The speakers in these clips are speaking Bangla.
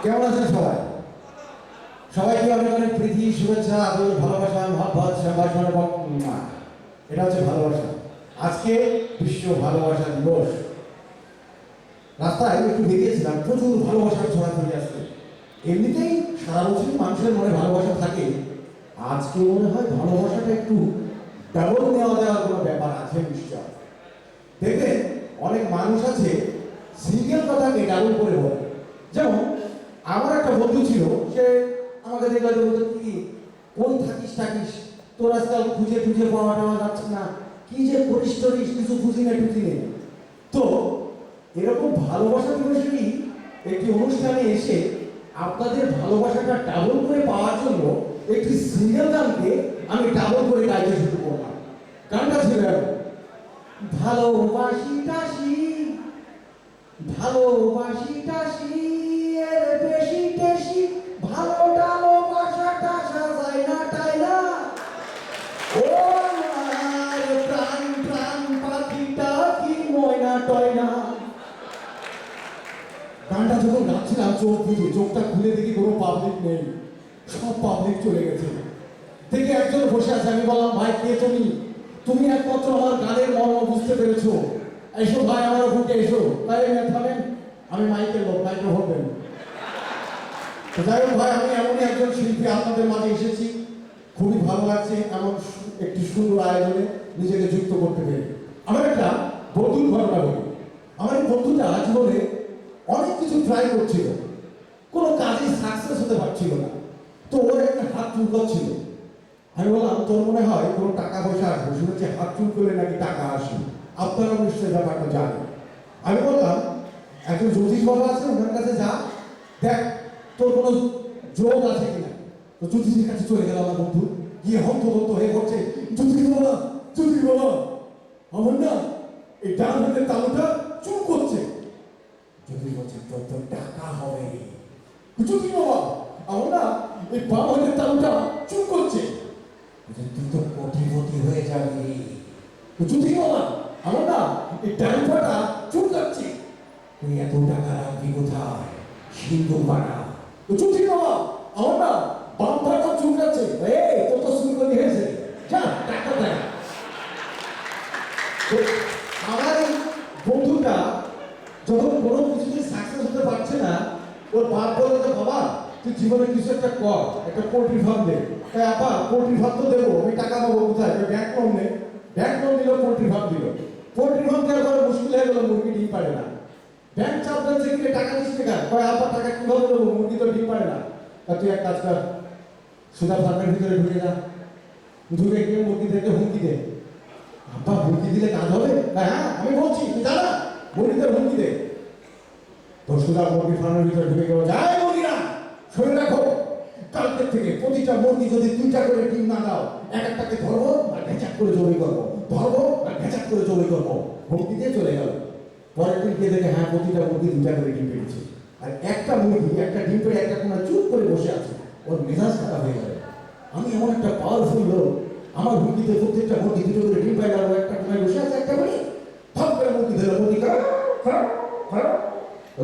কেমন আছেন সবাই? সবাইকে অনেক অনেক প্রীতি, শুভেচ্ছা, আদর, ভালোবাসা, মহব্বত, সম্ভাষণ এবং এটা হচ্ছে ভালোবাসা। আজকে বিশ্ব ভালোবাসা দিবস। রাস্তায় একটু বেরিয়েছিলাম, প্রচুর ভালোবাসার ছড়াছড়ি আসছে। এমনিতেই সারা বছর মানুষের মনে ভালোবাসা থাকে, আজকে মনে হয় ভালোবাসাটা একটু ডাবল নেওয়া দেওয়ার কোনো ব্যাপার আছে নিশ্চয়। দেখবেন অনেক মানুষ আছে সিঙ্গেল কথাকে ডাবল করে বলে। যেমন আমার একটা বন্ধু ছিল, সে আমাকে দেখলে বলতো কি কোন থাকিস তোর আজকাল খুঁজে খুঁজে পাওয়া টাওয়া যাচ্ছে না, কি যে করিস টরিস কিছু খুঁজি না টুজি নেই। তো এরকম ভালোবাসা দিবসেরই একটি অনুষ্ঠানে এসে আপনাদের ভালোবাসাটা ডাবল করে পাওয়ার জন্য একটি সিঙ্গেল গানকে আমি ডাবল করে গাইতে শুরু করলাম। গানটা ছিল ভালোবাসি টাসি, ভালোবাসি টাসি এর বেশি টেশি, ভালো ডালো বাসা টাসা যায় না টাইলা, ও আমার প্রাণ প্রাণ পাখিটা কি ময়না টয়না। গানটা যখন গাচ্ছিলাম চোখ বুঝে, চোখটা খুলে দেখি কোনো পাবলিক নেই, সব পাবলিক চলে গেছে। দেখে একজন বসে আছে, আমি বললাম ভাই কে তুমি? তুমি একমাত্র আমার গানের মর্ম বুঝতে পেরেছো, এসো ভাই আমার বুকে এসো। তাই থামেন, আমি মাইকের লোক, মাইকে হবেন। যাই হোক ভাই, আমি এমনই একজন শিল্পী আপনাদের মাঝে এসেছি, খুবই ভালো লাগছে এমন একটি সুন্দর আয়োজনে নিজেকে যুক্ত করতে পেরে। আমার একটা বন্ধুর ঘটনা বলি। আমার এই বন্ধুটা জীবনে অনেক কিছু ট্রাই করছিল, কোনো কাজে সাকসেস হতে পারছিল না। তো ওর একটা হাত চুলকাচ্ছিল। আমি বললাম তোর মনে হয় কোনো টাকা পয়সা আসবে, শুনেছি হাত চুল করলে নাকি টাকা আসে, আপনারা নিশ্চয়ই ব্যাপারটা জানেন। আমি বললাম একজন জ্যোতিষ বাবা আছে, ওনার কাছে যা, দেখ তোর কোনো যোগ আছে কিনা। তো জ্যোতিষের কাছে চলে গেল আমার বন্ধু, গিয়ে হন্তদন্ত হয়ে পড়ছে, জ্যোতিষ বাবা আমার না এই ডান হাতের তালুটা চুল করছে। জ্যোতিষ বলছে তোর তো টাকা হবে। জ্যোতিষ বাবা আমার না এই বাম হাতের তালুটা চুল করছে। তুই তো কোটিপতি হয়ে যাবি। জ্যোতিষ বাবা আমার না এই ডান পাটা চুল কাটছে। তুই এত টাকা রাখবি কোথায়? সিন্ধু বানা। জ্যোতিষ বাবা আমার না বাম পাটা চুল কাটছে। এই তোর তো সুন্দরী হয়েছে, যা টাকা দেয়। আমার এই বন্ধুটা যখন কোনো কিছুতে সাকসেস হতে পারছে না, ওর বাপ বলে যে বাবা তুই জীবনে কিছু একটা কর, একটা পোল্ট্রি ফার্ম দে। তাই আপা পোল্ট্রি ফার্ম তো দেবো, আমি টাকা পাবো কোথায়? ব্যাংক লোন নেই, ব্যাংক লোন দিল, পোল্ট্রি ফার্ম দিল। পোল্ট্রি ফার্ম দেওয়ার পরে মুশকিল হয়ে গেল, মুরগি ডিম পারে না। ব্যাংক চাপ দিচ্ছে কিনে টাকা দিস টাকা, কয় আপা টাকা কিভাবে দেবো, মুরগি তো ডিম পারে না। আর তুই এক কাজ কর, সুদা ফার্মের ভিতরে ঢুকে যা, ঢুকে গিয়ে মুরগিদেরকে হুমকি দে। আপা হুমকি দিলে কাজ হবে? হ্যাঁ আমি বলছি তুই জানা মুরগিদের হুমকি দে। তো সুদা মুরগি ফার্মের ভিতরে ঢুকে গেল, যাই মুরগিরা শুনে রাখো, কালকের থেকে প্রতিটা মুরগি যদি 2টা করে ডিম না দাও, একটাকে ধরবো আর ঘেঁচাক করে জমি করবো, ধরবো আর ঘেঁচাক করে জমি করবো। হুমকি দিয়ে চলে গেল। পরের দিন গিয়ে দেখে হ্যাঁ প্রতিটা মুরগি 2টা করে ডিম পেয়েছে। আর একটা মুরগি একটা ডিম পেয়ে একটা কোনা চুপ করে বসে আছে, ওর মেজাজ খারাপ হয়ে গেল। আমি এমন একটা পাওয়ারফুল লোক, আমার মুরগিতে প্রত্যেকটা মুরগি 2টো করে ডিম পাই, আর একটা কোনায় বসে আছে একটা করে ভাব করে মুরগি ধরে মুরগি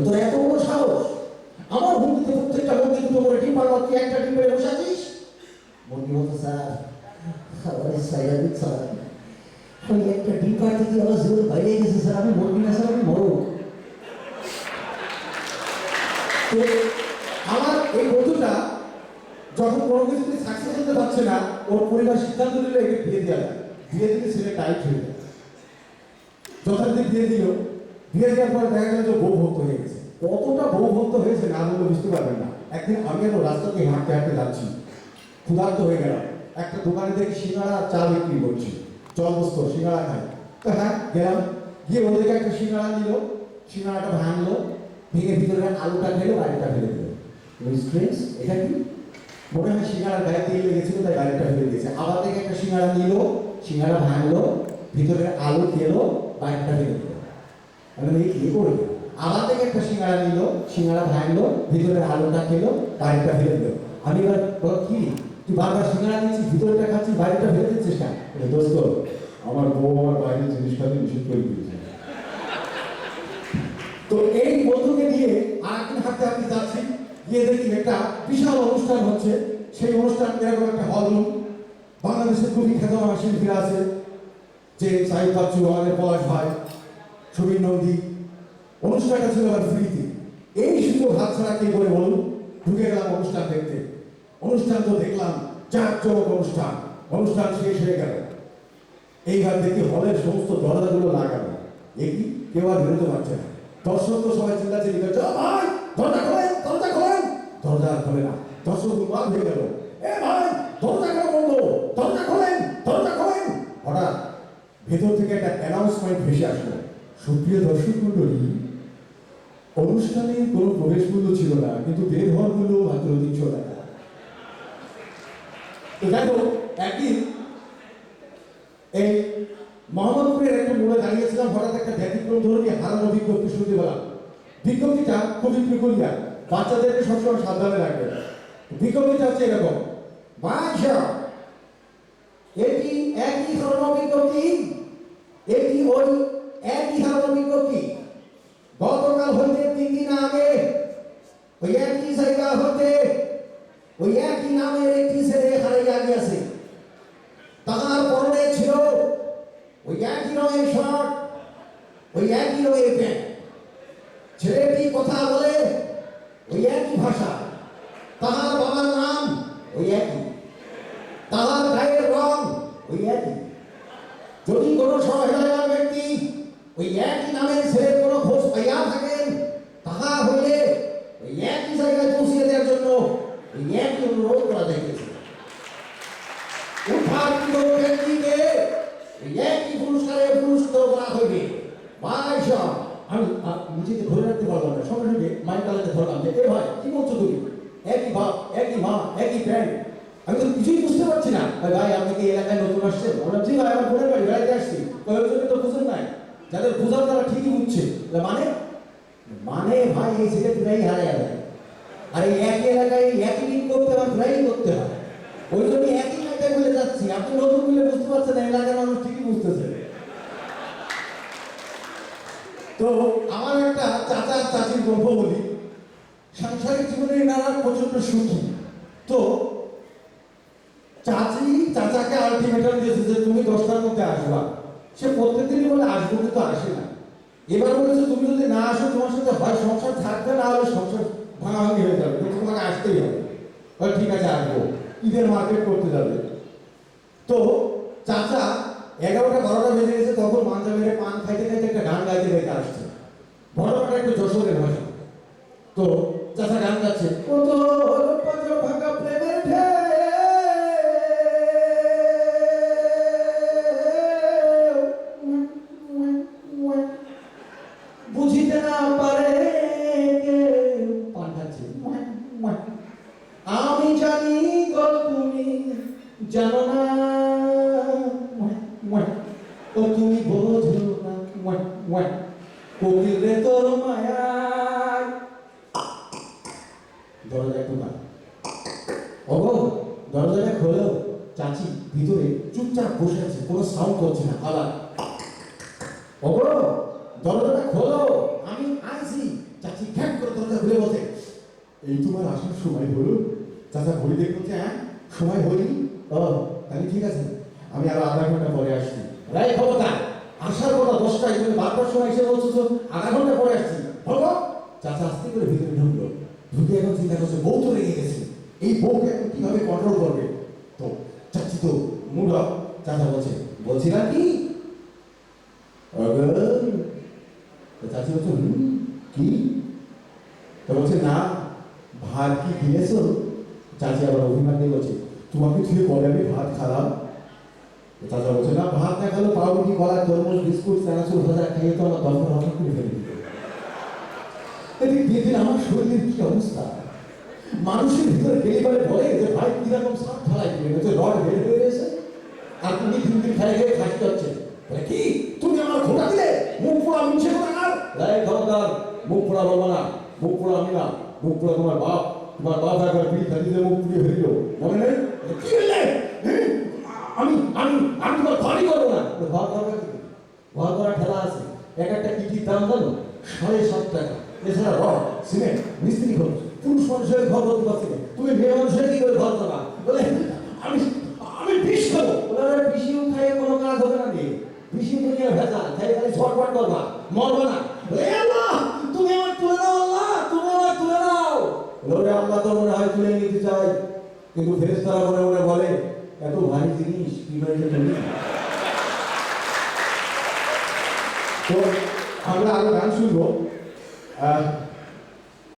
তোর এত বড় সাহস, আমার মুরগিতে প্রত্যেকটা মুরগি 2টো করে ডিম পারলো, তুই একটা ডিম পেয়ে বসে আছিস। মুরগি বলতো স্যার আমার সাইরাবিক স্যার, আমি একটা ডিম পাড়তে গিয়ে আমার জীবন বাইরে গেছে স্যার, আমি মুরগি না স্যার, আমি মরো। তো আমার এই বন্ধুটা যখন কোনো কিছুতে সাকসেস হতে পারছে না, ওর পরিবার সিদ্ধান্ত নিল একে বিয়ে দেওয়া যায়। বিয়ে দিলে ছেলে টাইট হয়ে যায়, যথারীতি বিয়ে দিল। বিয়ে দেওয়ার পর দেখা গেল যে বউ ভক্ত হয়ে গেছে। কতটা বউ ভক্ত হয়েছে না বলে বুঝতে পারবেন না। একদিন আমি আর রাস্তা দিয়ে হাঁটতে হাঁটতে যাচ্ছি, ক্ষুধার্ত হয়ে গেলাম। একটা দোকানে দেখি সিঙ্গাড়া আর চা বিক্রি করছি, চল বস্ত সিঙ্গাড়া খাই। তো হ্যাঁ গেলাম, গিয়ে ওদেরকে একটা সিঙ্গাড়া নিল, সিঙ্গাড়াটা ভাঙলো, ভেঙে ভিতরে আলুটা খেলো, বাইরেটা ফেলে দিল। এটা কি মনে হয় সিঙ্গাড়ার গায়ে তেল লেগেছিল তাই বাইরেটা ফেলে দিয়েছে। আবার থেকে একটা সিঙ্গাড়া নিল, সিঙ্গাড়া ভাঙলো, ভিতরে আলু খেলো, বাইরেটা ফেলে দিল। আমি কি করবে? আবার থেকে একটা সিঙ্গাড়া নিল, সিঙ্গাড়া ভাঙলো, ভিতরে আলুটা খেলো, বাইরেটা ফেলে দিল। আমি এবার কি তুই বারবার সিঙ্গাড়া নিচ্ছিস, ভিতরটা খাচ্ছিস, বাইরেটা ফেলে দিচ্ছিস না? দোস্ত আমার বউ আমার বাইরের জিনিসটাকে নিষেধ করে দিয়েছে। তো এই বন্ধুকে নিয়ে আরেকদিন হাঁটতে হাঁটতে যাচ্ছি, গিয়ে দেখি একটা বিশাল অনুষ্ঠান হচ্ছে। সেই অনুষ্ঠান এরকম একটা হল রুম, বাংলাদেশের খুবই খ্যাতনামা শিল্পীরা আছে, যে সাহিদ বাচ্চু, আমাদের পলাশ ভাই, সুবীর নন্দী। অনুষ্ঠানটা ছিল আবার ফ্রিতে। এই সুযোগ হাতছাড়া কে করে বলুন? ঢুকে গেলাম অনুষ্ঠান দেখতে। অনুষ্ঠান তো দেখলাম জাঁকজমক অনুষ্ঠান। অনুষ্ঠান শেষ হয়ে গেল, এইবার দেখি হলের সমস্ত দরজাগুলো লাগানো। একই কেউ আর বেরোতে পারছে না। দর্শক তো সবাই চিল্লাচিল্লি করছে, ভাই দরজা খোলেন, দরজা খোলেন। দরজা আর খোলে না। দর্শক বার হয়ে গেল, এ ভাই দরজা কেন বন্ধ, দরজা খোলেন, দরজা খোলেন। হঠাৎ ভেতর থেকে একটা অ্যানাউন্সমেন্ট ভেসে আসলো, সুপ্রিয় দর্শক মন্ডলী, অনুষ্ঠানে কোনো প্রবেশ মূল্য ছিল না, কিন্তু বের হওয়ার মূল্য মাত্র 300 টাকা। তো দেখো, একদিন এই মোহাম্মদপুরের একটা মোড়ে দাঁড়িয়েছিলাম, হঠাৎ একটা ব্যতিক্রম ধরনের হারানো বিজ্ঞপ্তি শুনতে পেলাম। বিজ্ঞপ্তিটা খুবই পেকুলিয়ার, বাচ্চাদেরকে সবসময় সাবধানে রাখবে। বিজ্ঞপ্তিটা হচ্ছে এরকম, এটি একই হারানো বিজ্ঞপ্তি, এটি ওই একই হারানো বিজ্ঞপ্তি। গতকাল হইতে 3 দিন আগে ওই একই জায়গা হতে ওই একই নামের একটি ছেলে হারিয়ে গিয়েছে। তাহার পরনে ছিল ওই একই রঙের শার্ট, ওই একই রঙের প্যান্ট। ছেলেটি কথা বলে ওই একই ভাষা, তাহার বাবার নাম ওই একই, তাহার গায়ের রং ওই একই। যদি কোনো সহায়তা ব্যক্তি ওই একই নামের ছেলের কোনো খোঁজ পাইয়া থাকেন, তাহা হইলে ওই একই জায়গায় পৌঁছিয়ে দেওয়ার জন্য ওই একই অনুরোধ করা যাইতেছে। উদ্ধারকৃত ব্যক্তিকে ওই একই পুরস্কারে পুরস্কৃত করা হইবে। ভাই সব আমি নিজেকে ধরে রাখতে পারলাম না, সঙ্গে সঙ্গে মাইক চালাতে ধরলাম যে, এ ভাই কি বলছো তুমি? একই বাপ, একই মা, একই প্যান্ট। আমি তো কিছুই বুঝতে পারছি না। ভাই আপনি কি এলাকায় নতুন আসছেন? বললাম জি ভাই, আমার বোনের বাড়ি, বেড়াইতে আসছি। ওই জন্য তো বুঝেন নাই, যাদের বোঝার তারা ঠিকই বুঝছে। মানে মানে ভাই এই ছেলে প্রায় হারায় যায়। আর এই একই এলাকায় একই দিন করতে আমার প্রায় করতে হয়। ওই জন্য একই জায়গায় বলে যাচ্ছি, আপনি নতুন বলে বুঝতে পারছেন না, এলাকার মানুষ ঠিকই বুঝতেছে। তো আমার একটা চাচা চাচির গল্প বলি। সাংসারিক জীবনে এনারা প্রচন্ড সুখী। তো চাচি চাচাকে আলটিমেটাম দিয়েছে যে তুমি 10টার মধ্যে আসবা। সে প্রত্যেকদিনই বলে আসবো, কিন্তু আসে না। এবার বলেছে তুমি যদি না আসো, তোমার সাথে হয় সংসার থাকবে, না হলে সংসার ভাঙাভাঙি হয়ে যাবে, কিন্তু তোমাকে আসতেই হবে। ঠিক আছে আসবো, ঈদের মার্কেট করতে যাবে। তো চাচা 11টা 12টা বেজে গেছে, তখন মাঞ্জা মেরে পান খাইতে খাইতে একটা গান গাইতে গাইতে আসছে। ঘটনাটা একটু যশোরের ভাষা। তো চাচা গান গাচ্ছে, কত ভাঙা প্রেমের ঢেউ বুঝিতে না পারে কেউ। পান খাচ্ছে, আমি জানি গো তুমি জানো না, ও তুমি বোঝো না, কোকিল রে তোর মায়ায়। দরজা একটু না, ওগো দরজাটা খোলো। চাচি ভিতরে চুপচাপ বসে আছে, কোনো সাউন্ড করছে না। আবার ওগো দরজাটা খোলো, আমি আইছি। চাচি খ্যাক করে দরজা খুলে বলছে, এই তোমার আসার সময় হলো? চাচা ঘড়ি দেখে বলছে, হ্যাঁ সময় হয়নি। ও তাহলে ঠিক আছে, আমি আরো আধা ঘন্টা পরে আসছি। রাই খবরদার, আসার কথা 10টায়, তুমি 12টার সময় এসে বলছো তো আধা ঘন্টা পরে আসছি। বলো। চাচা আস্তে করে ভিতরে ঢুকলো। ঢুকে এখন চিন্তা করছে, বউ তো রেগে গেছে, এই বউকে এখন কিভাবে কন্ট্রোল করবে। তো চাচি তো মুড অফ। চাচা বলছে, বলছিলাম কি? চাচি বলছে, কি? তো বলছে, না ভাত কি দিয়েছো? চাচি আবার অভিমান দিয়ে বলছে, তোমাকে ছুঁয়ে কবে আমি ভাত খালাম? চাচা বলছে, না ভাত না খেলো পাউরুটি, কলা, তরমুজ, বিস্কুট, চানাচুর ভাজা খেয়ে তো আমার দরকার হঠাৎ করে ফেলে দিত। এদিকে দিন আমার শরীরের কি অবস্থা। মানুষের ভিতরে গেলে বলে যে ভাই কিরকম সাপ ঢালাই দিলেন, হচ্ছে রড বের হয়ে গেছে, আর তুমি 3 দিন খাই খেয়ে খাসতে হচ্ছে। বলে কি তুমি আমার খোটা দিলে? মুখ পোড়া মিছে কথা না, লাই খবরদার, মুখ পোড়া বলবো না। মুখ পোড়া আমি না, মুখ পোড়া তোমার বাপ। তোমার বাপ একবার বিড়ি খাইতে মুখ পুড়িয়ে ফেলিল, মনে নেই? কি বললে? আমি আমি আমি তোমার ঘরই করবো না। ঘর করবে কি? ঘর করা ঠেলা আছে, এক একটা ইটির দাম জানো 7.5 টাকা। এছাড়া রড সিমেন্ট মিস্ত্রি খরচ পুরুষ মানুষের ঘর করতে পারছি না তুমি মেয়ে মানুষের কি করে ঘর করবা বলে আমি আমি বিষ খাবো ওরা বিষিও খাইয়ে কোনো কাজ হবে না রে বিষি দুনিয়া ভেজা খাই খালি ছটফট করবা মরবা না বলে আল্লাহ তুমি আমার তুলে নাও আল্লাহ তুমি আমার তুলে নাও বলে আল্লাহ তো মনে হয় তুলে নিতে চাই কিন্তু ফেরেশতারা মনে মনে বলে এত ভারী জিনিস কিভাবে তুলি তো আমরা আরো গান শুনবো